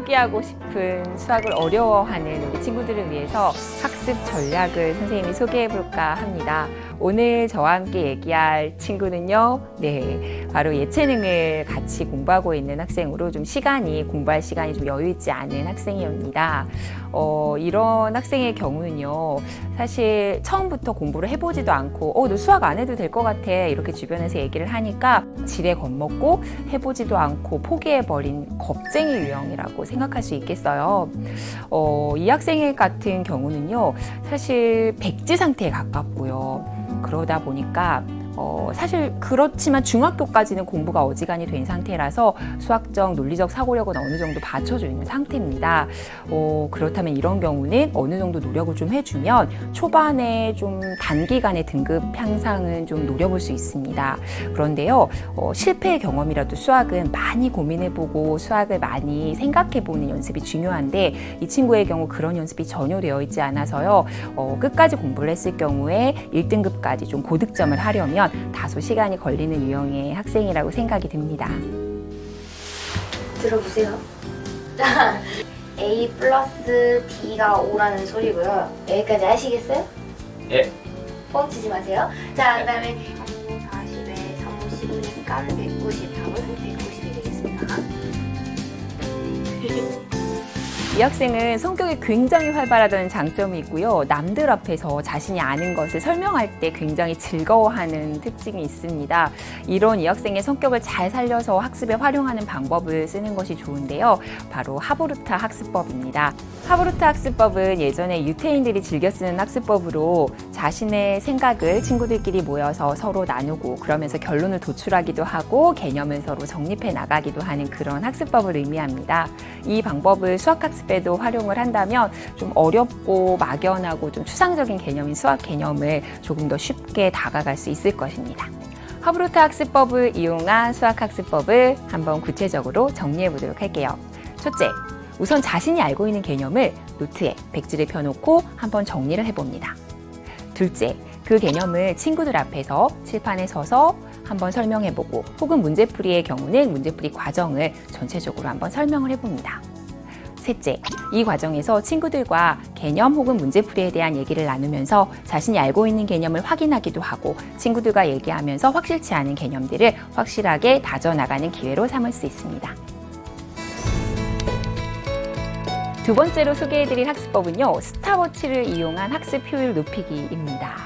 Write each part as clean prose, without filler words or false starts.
포기하고 싶은 수학을 어려워하는 우리 친구들을 위해서 학습 전략을 선생님이 소개해 볼까 합니다. 오늘 저와 함께 얘기할 친구는요, 바로 예체능을 같이 공부하고 있는 학생으로 좀 공부할 시간이 좀 여유 있지 않은 학생이옵니다. 이런 학생의 경우는요, 사실 처음부터 공부를 해보지도 않고, 너 수학 안 해도 될 것 같아. 이렇게 주변에서 얘기를 하니까 지레 겁먹고 해보지도 않고 포기해버린 겁쟁이 유형이라고 생각할 수 있겠어요. 이 학생 같은 경우는요, 사실 백지 상태에 가깝고요. 그러다 보니까 사실 그렇지만 중학교까지는 공부가 어지간히 된 상태라서 수학적, 논리적 사고력은 어느 정도 받쳐져 있는 상태입니다. 그렇다면 이런 경우는 어느 정도 노력을 좀 해주면 초반에 좀 단기간에 등급 향상은 좀 노려볼 수 있습니다. 그런데요, 실패의 경험이라도 수학은 많이 고민해보고 수학을 많이 생각해보는 연습이 중요한데 이 친구의 경우 그런 연습이 전혀 되어 있지 않아서요, 끝까지 공부를 했을 경우에 1등급까지 좀 고득점을 하려면 다소 시간이 걸리는 유형의 학생이라고 생각이 듭니다. 들어보세요. A 플러스 B가 5라는 소리고요. 여기까지 아시겠어요? 예. 뻥치지 마세요. 자, 그 다음에 3호 40에 3호 15니까 190 답은 190이 되겠습니다. 이 학생은 성격이 굉장히 활발하다는 장점이 있고요. 남들 앞에서 자신이 아는 것을 설명할 때 굉장히 즐거워하는 특징이 있습니다. 이런 이 학생의 성격을 잘 살려서 학습에 활용하는 방법을 쓰는 것이 좋은데요. 바로 하브루타 학습법입니다. 하브루타 학습법은 예전에 유태인들이 즐겨 쓰는 학습법으로 자신의 생각을 친구들끼리 모여서 서로 나누고 그러면서 결론을 도출하기도 하고 개념을 서로 정립해 나가기도 하는 그런 학습법을 의미합니다. 이 방법을 수학학습에도 활용을 한다면 좀 어렵고 막연하고 좀 추상적인 개념인 수학 개념을 조금 더 쉽게 다가갈 수 있을 것입니다. 하브루타 학습법을 이용한 수학학습법을 한번 구체적으로 정리해 보도록 할게요. 첫째, 우선 자신이 알고 있는 개념을 노트에 백지를 펴놓고 한번 정리를 해봅니다. 둘째, 그 개념을 친구들 앞에서 칠판에 서서 한번 설명해보고 혹은 문제풀이의 경우는 문제풀이 과정을 전체적으로 한번 설명을 해봅니다. 셋째, 이 과정에서 친구들과 개념 혹은 문제풀이에 대한 얘기를 나누면서 자신이 알고 있는 개념을 확인하기도 하고 친구들과 얘기하면서 확실치 않은 개념들을 확실하게 다져나가는 기회로 삼을 수 있습니다. 두 번째로 소개해드릴 학습법은요, 스탑워치를 이용한 학습 효율 높이기입니다.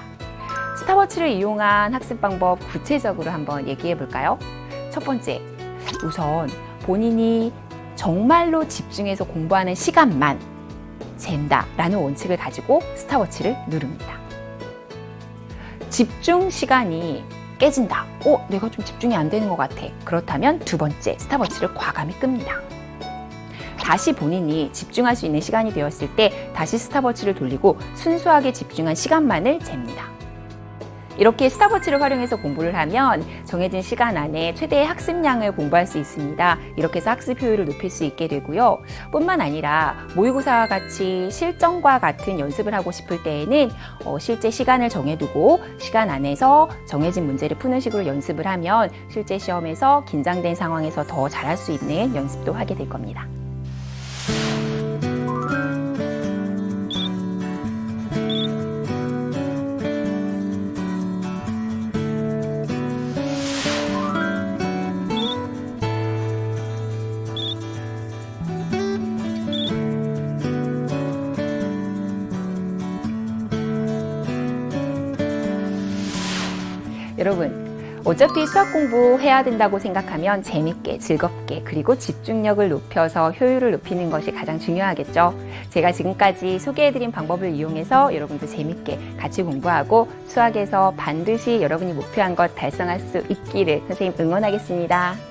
스탑워치를 이용한 학습 방법 구체적으로 한번 얘기해 볼까요? 첫 번째, 우선 본인이 정말로 집중해서 공부하는 시간만 잰다라는 원칙을 가지고 스탑워치를 누릅니다. 집중 시간이 깨진다. 내가 좀 집중이 안 되는 것 같아. 그렇다면 두 번째, 스탑워치를 과감히 끕니다. 다시 본인이 집중할 수 있는 시간이 되었을 때 다시 스탑워치를 돌리고 순수하게 집중한 시간만을 잽니다. 이렇게 스탑워치를 활용해서 공부를 하면 정해진 시간 안에 최대의 학습량을 공부할 수 있습니다. 이렇게 해서 학습 효율을 높일 수 있게 되고요. 뿐만 아니라 모의고사와 같이 실전과 같은 연습을 하고 싶을 때에는 실제 시간을 정해두고 시간 안에서 정해진 문제를 푸는 식으로 연습을 하면 실제 시험에서 긴장된 상황에서 더 잘할 수 있는 연습도 하게 될 겁니다. 여러분, 어차피 수학 공부해야 된다고 생각하면 재밌게, 즐겁게, 그리고 집중력을 높여서 효율을 높이는 것이 가장 중요하겠죠. 제가 지금까지 소개해드린 방법을 이용해서 여러분도 재밌게 같이 공부하고 수학에서 반드시 여러분이 목표한 것 달성할 수 있기를 선생님 응원하겠습니다.